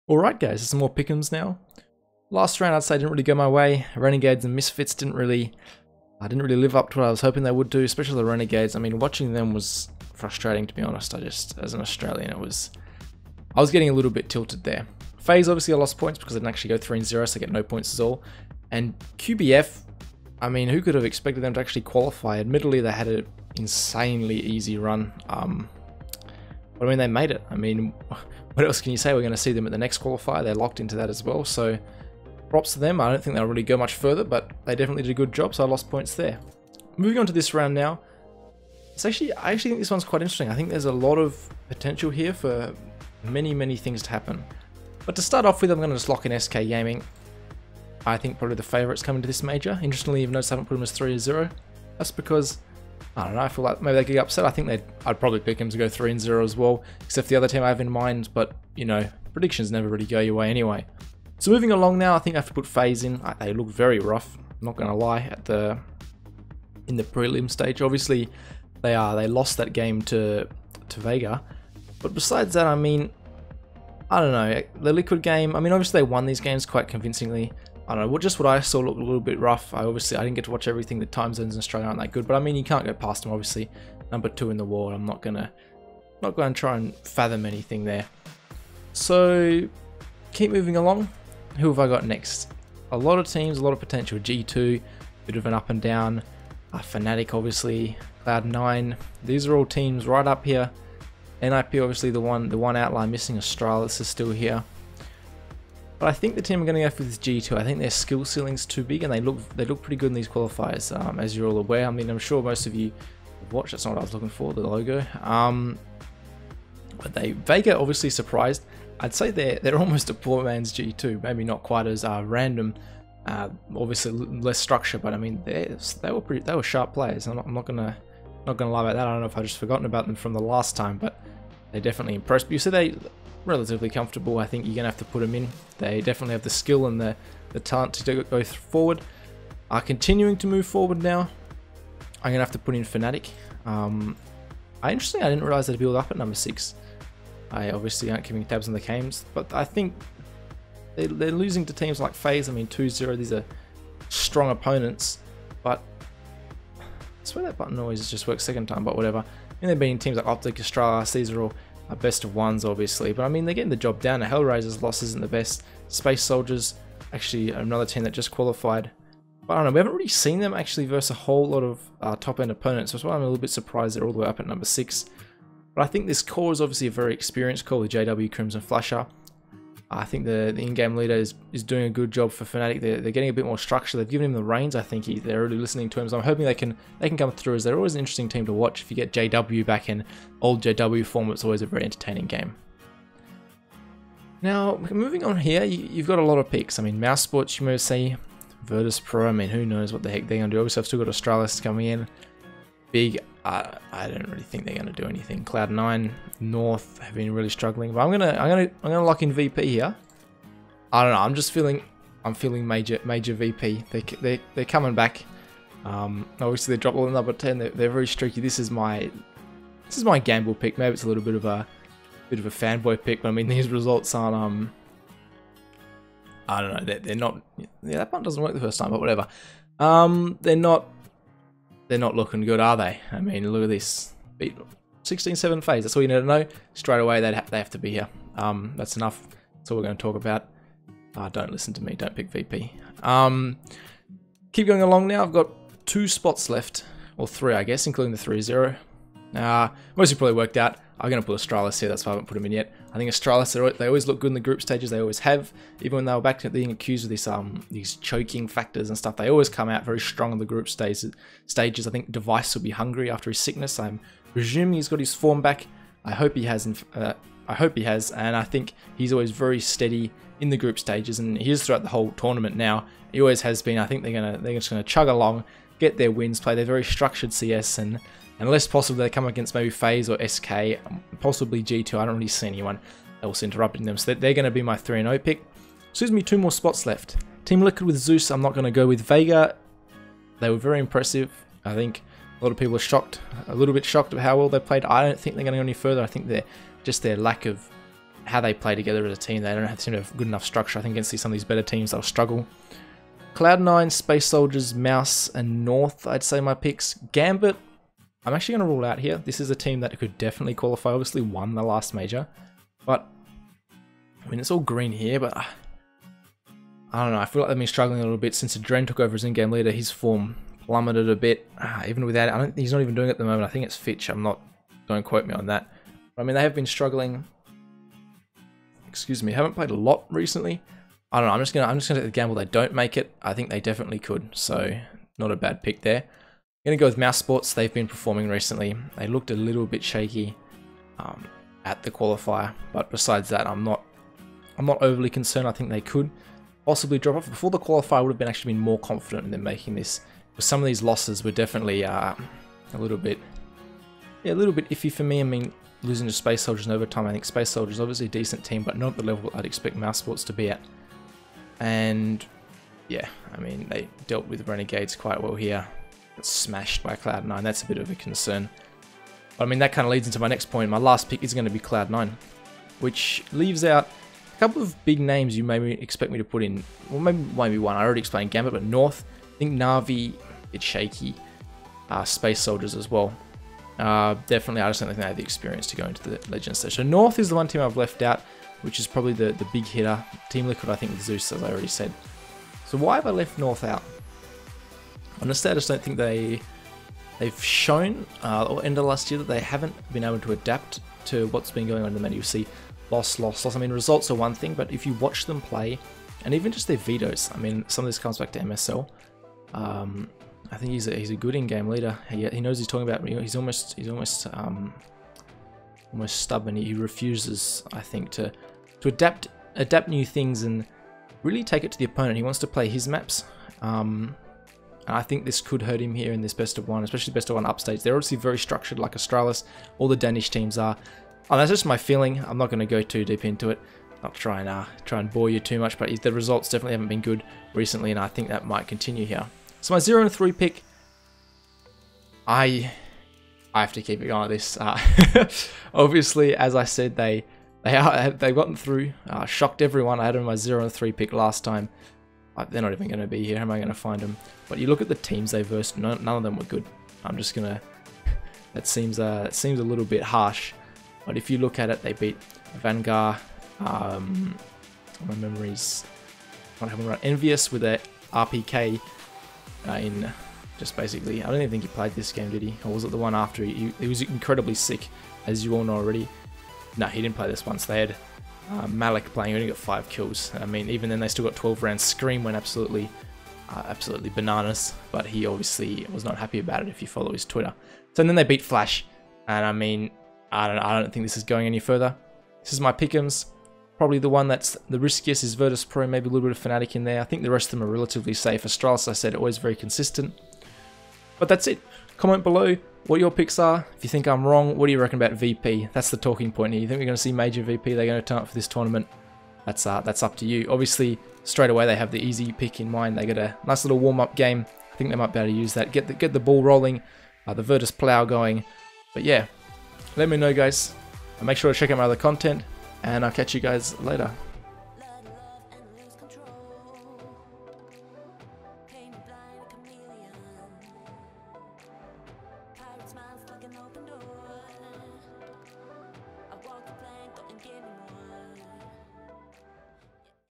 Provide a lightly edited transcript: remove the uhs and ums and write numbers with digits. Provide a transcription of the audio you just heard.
Alright guys, some more PickEms now. Last round I'd say didn't really go my way. Renegades and Misfits didn't really live up to what I was hoping they would do, especially the Renegades. I mean, watching them was frustrating, to be honest. As an Australian, I was getting a little bit tilted there. FaZe, obviously I lost points because I didn't actually go 3-0, so I get no points at all. And QBF, I mean, who could have expected them to actually qualify? Admittedly, they had an insanely easy run. But I mean, they made it. I mean, what else can you say? We're going to see them at the next qualifier. They're locked into that as well. So props to them. I don't think they'll really go much further, but they definitely did a good job. So I lost points there. Moving on to this round now. I actually think this one's quite interesting. I think there's a lot of potential here for many things to happen. But to start off with, I'm going to just lock in SK Gaming. I think probably the favourites coming to this major. Interestingly, you've noticed I haven't put them as 3-0. That's because, I don't know, I feel like maybe they could get upset. I think I'd probably pick them to go 3-0 as well, except the other team I have in mind, but, you know, predictions never really go your way anyway. So moving along now, I think I have to put FaZe in. They look very rough, I'm not going to lie, in the prelim stage. Obviously, they lost that game to Vega, but besides that, I mean, I don't know, the Liquid game, I mean, obviously they won these games quite convincingly. I don't know, just what I saw looked a little bit rough. I didn't get to watch everything. The time zones in Australia aren't that good, but I mean, you can't go past them, obviously. Number 2 in the world. I'm not gonna try and fathom anything there. So, keep moving along. Who have I got next? A lot of teams, a lot of potential. G2, bit of an up and down. Fnatic, obviously. Cloud9. These are all teams right up here. NIP, obviously, the one outline missing. Astralis is still here. But I think the team I'm going to go for is G2. I think their skill ceiling's too big, and they look pretty good in these qualifiers, as you're all aware. I mean, I'm sure most of you have watched. That's not what I was looking for, the logo. But Vega obviously surprised. I'd say they're almost a poor man's G2. Maybe not quite as random. Obviously less structure, but I mean they were sharp players. I'm not gonna lie about that. I don't know if I just forgotten about them from the last time, but they definitely impressed. But you said they relatively comfortable. I think you're gonna have to put them in. They definitely have the skill and the talent to go forward. Continuing to move forward now, I'm gonna have to put in Fnatic. Interestingly, I didn't realize they'd build up at number 6. I obviously aren't keeping tabs on the games, but I think they're losing to teams like FaZe. I mean, 2-0. These are strong opponents, but I swear that button always just works second time. But whatever. I mean, they're beating teams like Optic, Astralis. These are all best of ones, obviously, but I mean, they're getting the job down. The Hellraiser's loss isn't the best. Space Soldiers, actually another team that just qualified. But I don't know, we haven't really seen them actually versus a whole lot of top-end opponents, so that's why I'm a little bit surprised they're all the way up at number 6. But I think this core is obviously a very experienced core with JW, Crimson, Flasher. I think the in-game leader is doing a good job for Fnatic. They're getting a bit more structure. They've given him the reins. I think they're really listening to him. So I'm hoping they can come through, as they're always an interesting team to watch. If you get JW back in old JW form, it's always a very entertaining game. Now, moving on here, you've got a lot of picks. I mean, Mouse Sports, you may say, Virtus Pro. I mean, who knows what the heck they're going to do. Obviously, I've still got Astralis coming in. Big, I don't really think they're going to do anything. Cloud9, North have been really struggling, but I'm gonna lock in VP here. I don't know. I'm feeling major VP. They're coming back. Obviously they dropped all the number 10. They're very streaky. This is my gamble pick. Maybe it's a little bit of a fanboy pick, but I mean, these results aren't. I don't know. They're not. Yeah, that button doesn't work the first time, but whatever. They're not looking good, are they? I mean, look at this. Beat 16-7 FaZe. That's all you need to know. Straight away, they have to be here. That's enough. That's all we're going to talk about. Don't listen to me. Don't pick VP. Keep going along now. I've got 2 spots left. Or 3, I guess, including the 3-0. Mostly probably worked out. I'm going to put Astralis here. That's why I haven't put them in yet. I think Astralis, they always look good in the group stages. They always have. Even when they were back to being accused of this, these choking factors and stuff, they always come out very strong in the group stages. I think Device will be hungry after his sickness. I'm presuming he's got his form back. I hope he has. And I think he's always very steady in the group stages, and he is throughout the whole tournament now. He always has been. I think they're just gonna chug along, get their wins, play their very structured CS, and unless possibly they come against maybe FaZe or SK, possibly G2. I don't really see anyone else interrupting them, so they're going to be my 3-0 pick. So there's me 2 more spots left. Team Liquid with Zeus. I'm not going to go with Vega. They were very impressive. I think a lot of people are shocked, a little bit shocked at how well they played. I don't think they're going to go any further. I think just their lack of how they play together as a team. They don't seem to have good enough structure. I think against some of these better teams, they'll struggle. Cloud9, Space Soldiers, Mouse, and North, I'd say my picks. Gambit, I'm actually going to rule out here. This is a team that could definitely qualify. Obviously won the last major. But, I mean, it's all green here, but I don't know. I feel like they've been struggling a little bit since Adren took over as in-game leader. His form plummeted a bit. Even without it, he's not even doing it at the moment. I think it's Fitch. Don't quote me on that. But, I mean, they have been struggling. Excuse me. Haven't played a lot recently. I don't know. I'm just gonna take the gamble they don't make it. I think they definitely could. So not a bad pick there. I'm gonna go with Mouse Sports. They've been performing recently. They looked a little bit shaky at the qualifier, but besides that, I'm not overly concerned. I think they could possibly drop off before the qualifier. I would have actually been more confident in them making this. But some of these losses were definitely a little bit iffy for me. I mean, losing to Space Soldiers in overtime. I think Space Soldiers obviously a decent team, but not the level I'd expect Mouse Sports to be at. And yeah, I mean, they dealt with Renegades quite well here. Got smashed by Cloud9. That's a bit of a concern. But I mean, that kind of leads into my next point. My last pick is going to be Cloud9, which leaves out a couple of big names you maybe expect me to put in. Well, maybe one. I already explained Gambit, but North. I think Na'Vi, a bit shaky. Space Soldiers as well. Definitely, I just don't think they have the experience to go into the Legends stage. So North is the one team I've left out, which is probably the big hitter. Team Liquid, I think, with Zeus, as I already said. So why have I left North out? Honestly, I just don't think they've shown, or end of last year, that they haven't been able to adapt to what's been going on in the meta. You see loss. I mean, results are one thing, but if you watch them play, and even just their vetoes, I mean, some of this comes back to MSL. I think he's a good in-game leader. He knows he's talking about. He's almost stubborn. He refuses, I think, to adapt new things and really take it to the opponent. He wants to play his maps. And I think this could hurt him here in this best of one, especially best of one upstage. They're obviously very structured, like Astralis. All the Danish teams are. And that's just my feeling. I'm not going to go too deep into it. Not try and bore you too much, but the results definitely haven't been good recently, and I think that might continue here. So my 0 and 3 pick, I have to keep it going like this. Obviously, as I said, they've gotten through, shocked everyone. I had them in my 0 and 3 pick last time. They're not even going to be here. How am I going to find them? But you look at the teams they versed. None of them were good. I'm just gonna. That seems a little bit harsh. But if you look at it, they beat Vanguard. My memories not having right. Envious with their RPK in just basically. I don't even think he played this game, did he? Or was it the one after? He was incredibly sick, as you all know already. No, he didn't play this one. So they had Malik playing. He only got 5 kills. I mean, even then they still got 12 rounds. Scream went absolutely bananas, but he obviously was not happy about it if you follow his Twitter. So then they beat Flash, and I mean, I don't think this is going any further. This is my PickEms. Probably the one that's the riskiest is Virtus Pro, maybe a little bit of Fnatic in there. I think the rest of them are relatively safe. Astralis, I said, always very consistent. But that's it. Comment below what your picks are. If you think I'm wrong, what do you reckon about VP? That's the talking point here. You think we're going to see major VP? They're going to turn up for this tournament? That's up to you. Obviously, straight away they have the easy pick in mind. They get a nice little warm-up game. I think they might be able to use that. Get the ball rolling, the Virtus plow going. But yeah, let me know, guys. Make sure to check out my other content, and I'll catch you guys later.